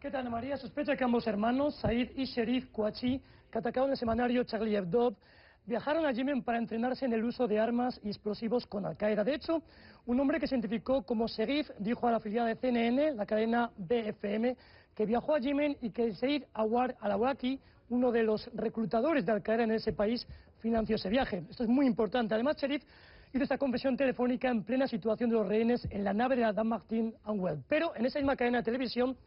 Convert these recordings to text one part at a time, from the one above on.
¿Qué tal, Ana María? Sospecha que ambos hermanos, Said y Sherif Kouachi, que atacaron el semanario Charlie Hebdo, viajaron a Yemen para entrenarse en el uso de armas y explosivos con Al-Qaeda. De hecho, un hombre que se identificó como Sherif dijo a la afiliada de CNN, la cadena BFM, que viajó a Yemen y que el Said Awar al-Awlaki, uno de los reclutadores de Al-Qaeda en ese país, financió ese viaje. Esto es muy importante. Además, Sherif hizo esta confesión telefónica en plena situación de los rehenes en la nave de la Dan Martin Anwell. Pero en esa misma cadena de televisión,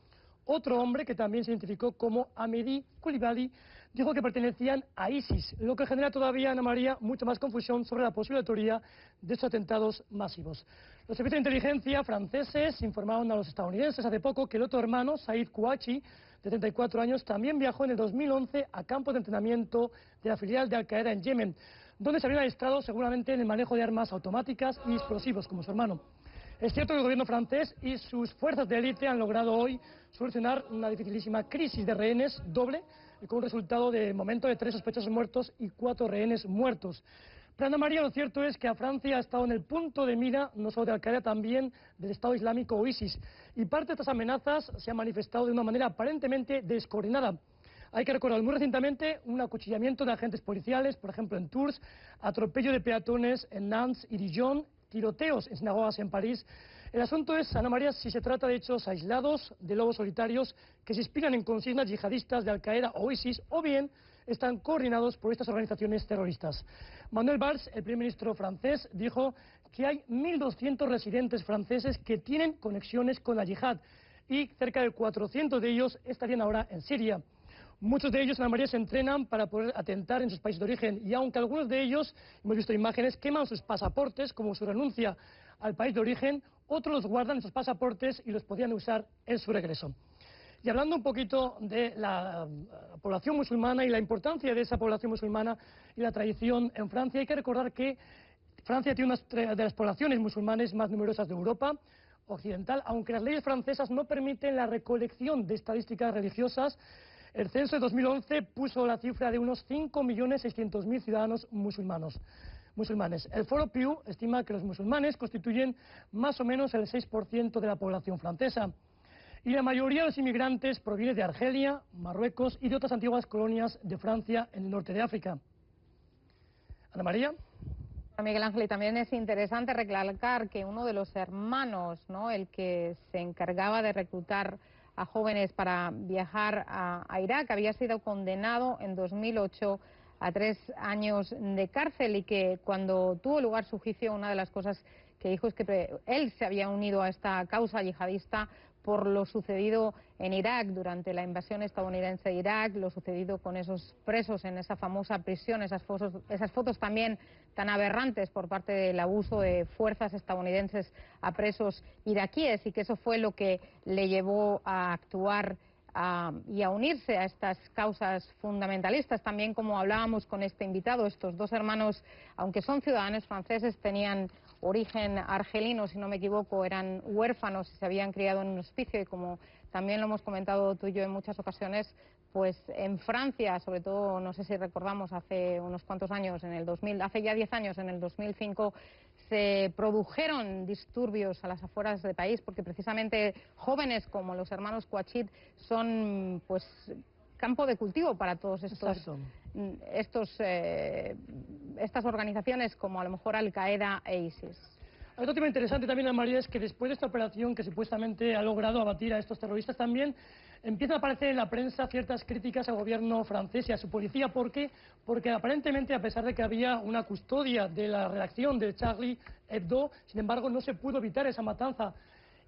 otro hombre que también se identificó como Amedi Coulibaly dijo que pertenecían a ISIS, lo que genera todavía, Ana María, mucha más confusión sobre la posible autoría de estos atentados masivos. Los servicios de inteligencia franceses informaron a los estadounidenses hace poco que el otro hermano, Said Kouachi, de 34 años, también viajó en el 2011 a campos de entrenamiento de la filial de Al-Qaeda en Yemen, donde se habrían adiestrado seguramente en el manejo de armas automáticas y explosivos, como su hermano. Es cierto que el gobierno francés y sus fuerzas de élite han logrado hoy solucionar una dificilísima crisis de rehenes doble, con un resultado de momento de 3 sospechosos muertos y 4 rehenes muertos. Pero, Ana María, lo cierto es que a Francia ha estado en el punto de mira, no solo de Al-Qaeda, también del Estado Islámico o ISIS. Y parte de estas amenazas se han manifestado de una manera aparentemente descoordinada. Hay que recordar muy recientemente un acuchillamiento de agentes policiales, por ejemplo en Tours, atropello de peatones en Nantes y Dijon, tiroteos en sinagogas en París. El asunto es, Ana María, si se trata de hechos aislados, de lobos solitarios, que se inspiran en consignas yihadistas de Al-Qaeda o ISIS, o bien están coordinados por estas organizaciones terroristas. Manuel Valls, el primer ministro francés, dijo que hay 1.200 residentes franceses que tienen conexiones con la yihad y cerca de 400 de ellos estarían ahora en Siria. Muchos de ellos, Ana María, se entrenan para poder atentar en sus países de origen y aunque algunos de ellos, hemos visto imágenes, queman sus pasaportes como su renuncia al país de origen, otros los guardan esos pasaportes y los podrían usar en su regreso. Y hablando un poquito de la población musulmana y la importancia de esa población musulmana y la tradición en Francia, hay que recordar que Francia tiene una de las poblaciones musulmanes más numerosas de Europa occidental, aunque las leyes francesas no permiten la recolección de estadísticas religiosas. El censo de 2011 puso la cifra de unos 5.600.000 ciudadanos musulmanes. El Foro Pew estima que los musulmanes constituyen más o menos el 6% de la población francesa. Y la mayoría de los inmigrantes proviene de Argelia, Marruecos y de otras antiguas colonias de Francia en el norte de África. Ana María. Miguel Ángel, y también es interesante recalcar que uno de los hermanos, ¿no?, el que se encargaba de reclutar a jóvenes para viajar a Irak, había sido condenado en 2008 a 3 años de cárcel y que cuando tuvo lugar su juicio, una de las cosas que dijo es que él se había unido a esta causa yihadista por lo sucedido en Irak durante la invasión estadounidense de Irak, lo sucedido con esos presos en esa famosa prisión, esas fotos también tan aberrantes por parte del abuso de fuerzas estadounidenses a presos iraquíes, y que eso fue lo que le llevó a actuar y a unirse a estas causas fundamentalistas. También, como hablábamos con este invitado, estos dos hermanos, aunque son ciudadanos franceses, tenían origen argelino, si no me equivoco, eran huérfanos y se habían criado en un hospicio, y como también lo hemos comentado tú y yo en muchas ocasiones, pues en Francia, sobre todo, no sé si recordamos, hace unos cuantos años, hace ya 10 años, en el 2005, se produjeron disturbios a las afueras del país porque precisamente jóvenes como los hermanos Kouachi son, pues, campo de cultivo para todos estas organizaciones como a lo mejor Al-Qaeda e ISIS. Otro tema interesante también, Ana María, es que después de esta operación que supuestamente ha logrado abatir a estos terroristas, también empiezan a aparecer en la prensa ciertas críticas al gobierno francés y a su policía. ¿Por qué? Porque aparentemente, a pesar de que había una custodia de la redacción de Charlie Hebdo, sin embargo no se pudo evitar esa matanza.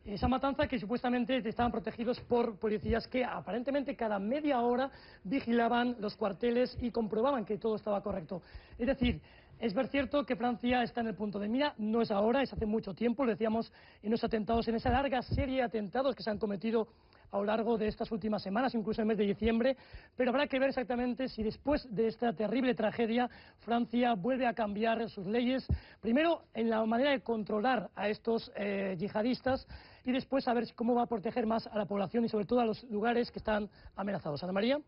Esa matanza que supuestamente estaban protegidos por policías que aparentemente cada media hora vigilaban los cuarteles y comprobaban que todo estaba correcto. Es decir, es ver cierto que Francia está en el punto de mira, no es ahora, es hace mucho tiempo, lo decíamos en los atentados, en esa larga serie de atentados que se han cometido a lo largo de estas últimas semanas, incluso en el mes de diciembre, pero habrá que ver exactamente si después de esta terrible tragedia Francia vuelve a cambiar sus leyes, primero en la manera de controlar a estos yihadistas y después a ver cómo va a proteger más a la población y sobre todo a los lugares que están amenazados. Ana María.